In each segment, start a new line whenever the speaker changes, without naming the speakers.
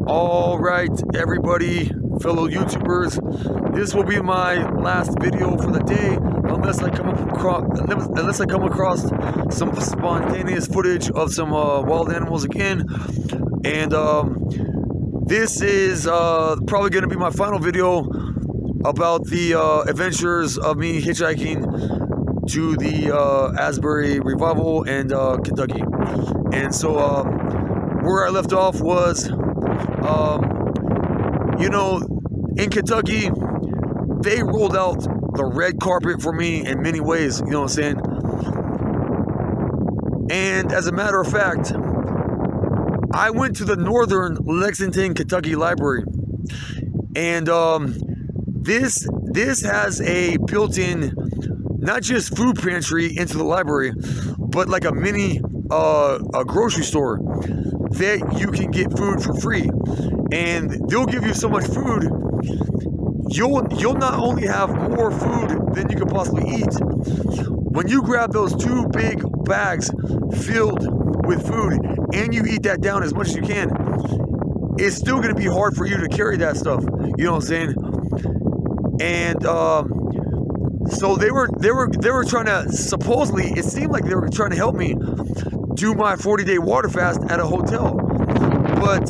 All right, everybody, fellow YouTubers, this will be my last video for the day, unless I come across some spontaneous footage of some wild animals again. And this is probably going to be my final video about the adventures of me hitchhiking to the Asbury Revival and Kentucky. And so where I left off was, in Kentucky, they rolled out the red carpet for me in many ways, you know what I'm saying? And as a matter of fact, I went to the Northern Lexington, Kentucky Library. And this has a built-in, not just food pantry into the library, but like a mini a grocery store that you can get food for free. And they'll give you so much food, you'll not only have more food than you could possibly eat. When you grab those 2 big bags filled with food and you eat that down as much as you can, it's still going to be hard for you to carry that stuff. You know what I'm saying? And so they were trying to, supposedly, it seemed like they were trying to help me do my 40-day water fast at a hotel. But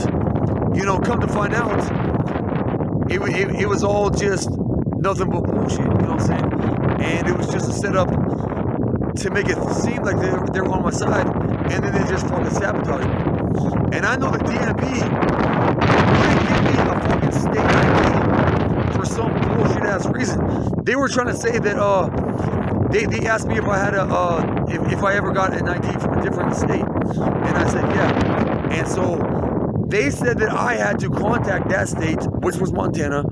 come to find out, it was all just nothing but bullshit, you know what I'm saying? And it was just a setup to make it seem like they were on my side, and then they just fucking sabotaged me. And I know the DMV wouldn't give me a fucking state ID for some bullshit ass reason. They were trying to say that they asked me if I had if I ever got an ID from a different state, and I said yeah. And so they said that I had to contact that state, which was Montana,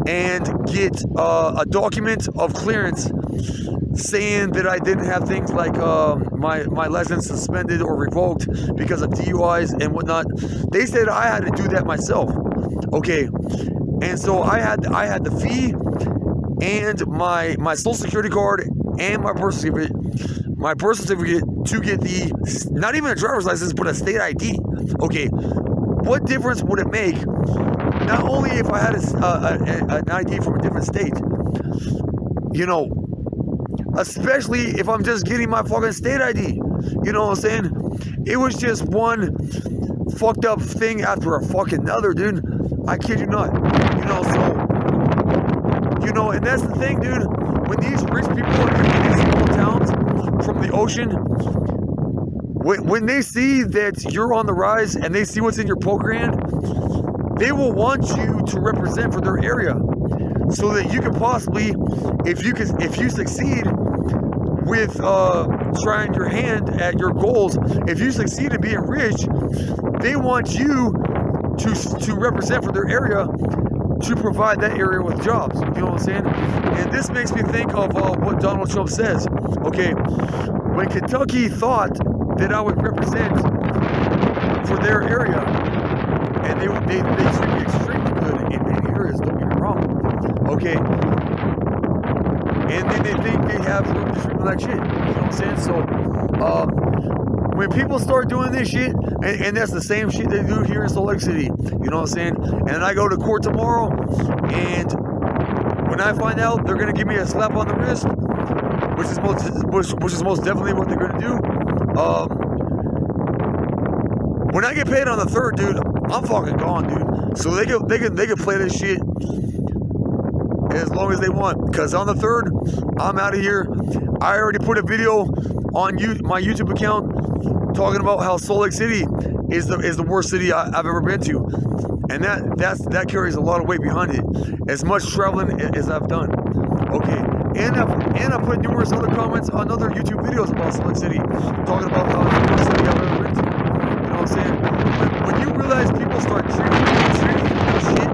and get a document of clearance saying that I didn't have things like my license suspended or revoked because of DUIs and whatnot. They said I had to do that myself. Okay, and so I had the fee and my social security card and my birth certificate. My birth certificate to get the, not even a driver's license, but a state ID. Okay, what difference would it make? Not only if I had an ID from a different state, especially if I'm just getting my fucking state ID. You know what I'm saying? It was just one fucked up thing after a fucking another, dude. I kid you not. And that's the thing, dude. When these rich people in these small towns from the ocean, when they see that you're on the rise and they see what's in your program, they will want you to represent for their area, so that you can possibly, if you succeed with trying your hand at your goals, if you succeed in being rich, they want you to represent for their area, to provide that area with jobs. You know what I'm saying? And this makes me think of what Donald Trump says. Okay, when Kentucky thought that I would represent for their area, and they treat me extremely good in many areas, don't get me wrong. Okay, and then they think they have room to treat me like shit. You know what I'm saying? So when people start doing this shit, and that's the same shit they do here in Salt Lake City, you know what I'm saying? And I go to court tomorrow, and when I find out they're gonna give me a slap on the wrist, which is most definitely what they're gonna do. When I get paid on the 3rd, dude, I'm fucking gone, dude. So they can play this shit as long as they want, because on the 3rd, I'm out of here. I already put a video on my YouTube account talking about how Salt Lake City is the worst city I've ever been to, and that carries a lot of weight behind it. As much traveling as I've done. Okay, and I've put numerous other comments on other YouTube videos about Salt Lake City, talking about how it's the worst city I've ever been to. You know what I'm saying? When you realize people start treating you shit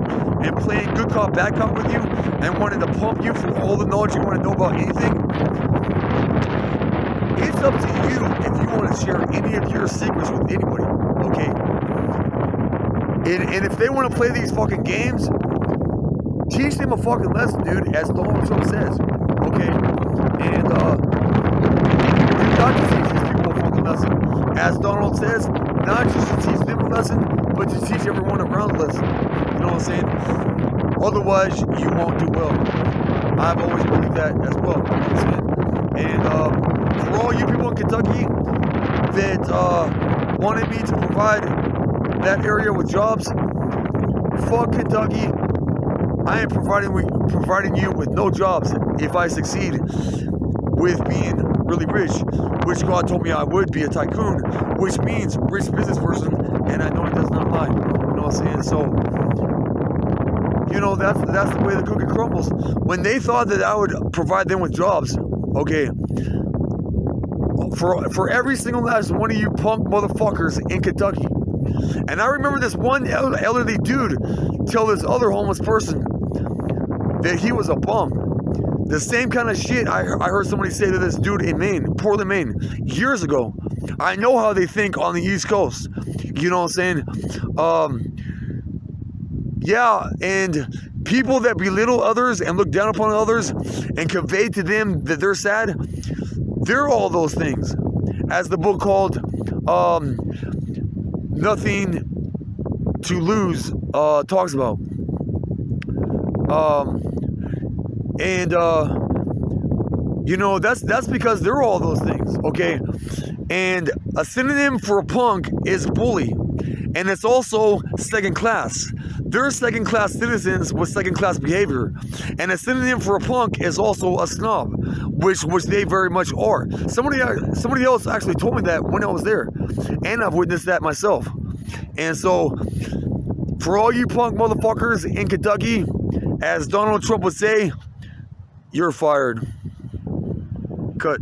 and playing good cop, bad cop with you, and wanting to pump you for all the knowledge you want to know about anything, it's up to you if you want to share any of your secrets with anybody, okay? And if they want to play these fucking games, teach them a fucking lesson, dude, as Donald Trump says, okay? And you got to teach these people a fucking lesson. As Donald says, not just to teach them a lesson, but to teach everyone around the lesson. You know what I'm saying? Otherwise, you won't do well. I've always believed that as well. You know what I'm saying? And for all you people in Kentucky that wanted me to provide that area with jobs, fuck Kentucky. I am providing you with no jobs if I succeed with being really rich, which God told me I would be a tycoon, which means rich business person, and I know it does not lie. You know what I'm saying? So, you know, that's the way the cookie crumbles. When they thought that I would provide them with jobs, okay, for every single last one of you punk motherfuckers in Kentucky. And I remember this one elderly dude tell this other homeless person that he was a bum. The same kind of shit I heard somebody say to this dude in Maine, Portland, Maine, years ago. I know how they think on the East Coast. You know what I'm saying? Yeah, and people that belittle others and look down upon others and convey to them that they're sad, they're all those things. As the book called Nothing to Lose talks about. You know, that's because they're all those things, okay? And a synonym for a punk is bully. And it's also second class. They're second class citizens with second class behavior. And a synonym for a punk is also a snob, which they very much are. Somebody else actually told me that when I was there. And I've witnessed that myself. And so, for all you punk motherfuckers in Kentucky, as Donald Trump would say, you're fired. Cut.